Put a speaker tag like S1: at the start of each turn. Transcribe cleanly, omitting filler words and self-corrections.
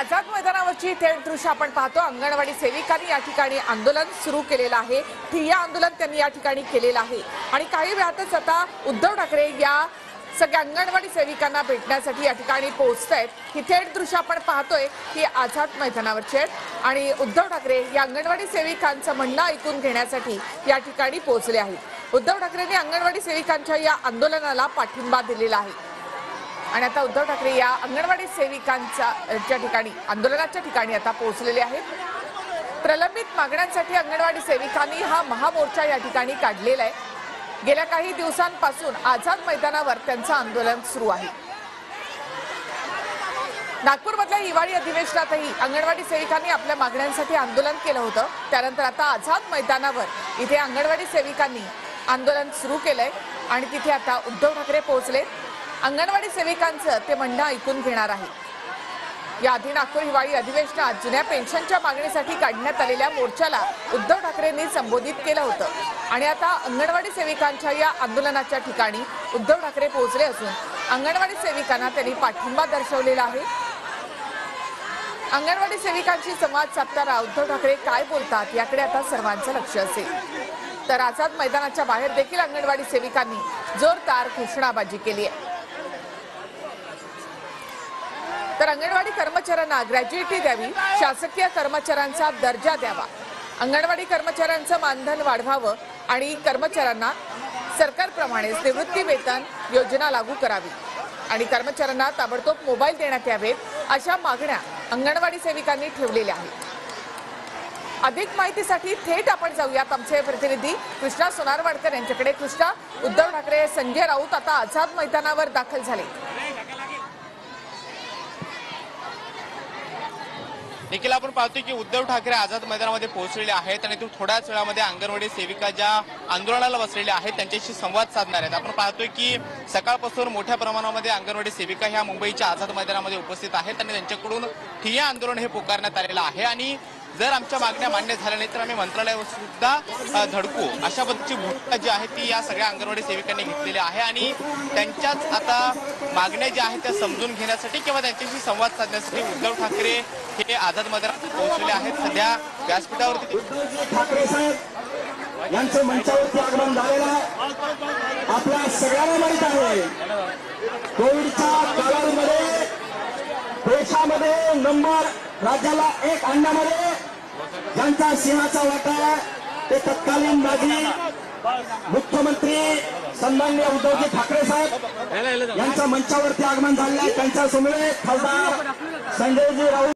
S1: आझाद मैदानावरची थेट दृश्य आपण पाहतो। अंगणवाडी सेविकांनी या ठिकाणी आंदोलन सुरू केलेलं आहे। ठिय्या आंदोलन त्यांनी या ठिकाणी केलेलं आहे आणि काही वेळातच आता उद्धव ठाकरे या सगळ्या अंगणवाडी सेविकांना भेटण्यासाठी या ठिकाणी पोहोचतायत। ही थेट दृश्य आपण पाहतोय की आझाद मैदानावरचे आहेत आणि उद्धव ठाकरे या अंगणवाडी सेविकांचं म्हणणं ऐकून घेण्यासाठी या ठिकाणी पोहोचले आहेत। उद्धव ठाकरेंनी अंगणवाडी सेविकांच्या या आंदोलनाला पाठिंबा दिलेला आहे आणि आता उद्धव ठाकरे या अंगणवाडी सेविकांच्या ठिकाणी आंदोलनाच्या ठिकाणी आता पोहोचलेले आहेत। प्रलंबित मागण्यांसाठी अंगणवाडी सेविकांनी हा महामोर्चा या ठिकाणी काढलेला आहे। गेल्या काही दिवसांपासून आझाद मैदानावर त्यांचं आंदोलन सुरू आहे। नागपूरमधल्या हिवाळी अधिवेशनातही अंगणवाडी सेविकांनी आपल्या मागण्यांसाठी आंदोलन केलं होतं। त्यानंतर आता आझाद मैदानावर इथे अंगणवाडी सेविकांनी आंदोलन सुरू केलंय आणि तिथे आता उद्धव ठाकरे पोहोचले। अंगणवाडी सेविकांचं ते म्हणणं ऐकून घेणार आहे। याआधी नागपूर हिवाळी अधिवेशनात जुन्या पेन्शनच्या मागणीसाठी काढण्यात आलेल्या मोर्चाला उद्धव ठाकरेंनी संबोधित केलं होतं आणि आता अंगणवाडी सेविकांच्या या आंदोलनाच्या ठिकाणी उद्धव ठाकरे पोहोचले असून अंगणवाडी सेविकांना त्यांनी पाठिंबा दर्शवलेला आहे। अंगणवाडी सेविकांशी संवाद साधताना उद्धव ठाकरे काय बोलतात याकडे आता सर्वांचं लक्ष असेल। तर आझाद मैदानाच्या बाहेर देखील अंगणवाडी सेविकांनी जोरदार घोषणाबाजी केली आहे। तर अंगणवाडी कर्मचाऱ्यांना ग्रॅज्युइटी द्यावी, शासकीय कर्मचाऱ्यांचा दर्जा द्यावा, अंगणवाडी कर्मचाऱ्यांचं मानधन वाढवावं आणि कर्मचाऱ्यांना सरकारप्रमाणेच निवृत्ती वेतन योजना लागू करावी आणि कर्मचाऱ्यांना ताबडतोब मोबाईल देण्यात यावेत, अशा मागण्या अंगणवाडी सेविकांनी ठेवलेल्या आहेत। अधिक माहितीसाठी थेट आपण जाऊयात आमचे प्रतिनिधी कृष्णा सोनारवाडकर यांच्याकडे। कृष्णा, उद्धव ठाकरे, संजय राऊत आता आझाद मैदानावर दाखल झाले।
S2: देखील आपण पाहतोय की उद्धव ठाकरे आझाद मैदानामध्ये पोहोचलेले आहेत आणि थोड्याच वेळामध्ये अंगणवाडी सेविका ज्या आंदोलनाला बसलेल्या आहेत त्यांच्याशी संवाद साधणार आहेत। आपण पाहतोय की सकाळपासून मोठ्या प्रमाणामध्ये अंगणवाडी सेविका ह्या मुंबईच्या आझाद मैदानामध्ये उपस्थित आहेत आणि त्यांच्याकडून ठिय्या आंदोलन हे पुकारण्यात आलेलं आहे आणि जर आमच्या मागण्या मान्य झाल्या नाही तर आम्ही मंत्रालयावर सुद्धा धडकू, अशा पद्धतीची भूमिका जी आहे ती या सगळ्या अंगणवाडी सेविकांनी घेतलेली आहे आणि त्यांच्याच आता मागण्या ज्या आहेत त्या समजून घेण्यासाठी किंवा त्यांच्याशी संवाद साधण्यासाठी उद्धव ठाकरे हे आझाद मैदानात पोहोचलेले आहेत। सध्या व्यासपीठावरती
S3: ठाकरे साहेब यांचं मंचावरती आगमन झालेलं आपल्या सगळ्यांना माहित आहे। कोविडच्या काळामध्ये देशामध्ये नंबर राज्याला 1 आणण्यामध्ये ज्यांचा सिंहाचा वाटा ते तत्कालीन माजी मुख्यमंत्री सन्माननीय उद्धवजी ठाकरे साहेब यांचं मंचावरती आगमन झालेलं आहे। त्यांच्या समोर खासदार संजयजी राऊत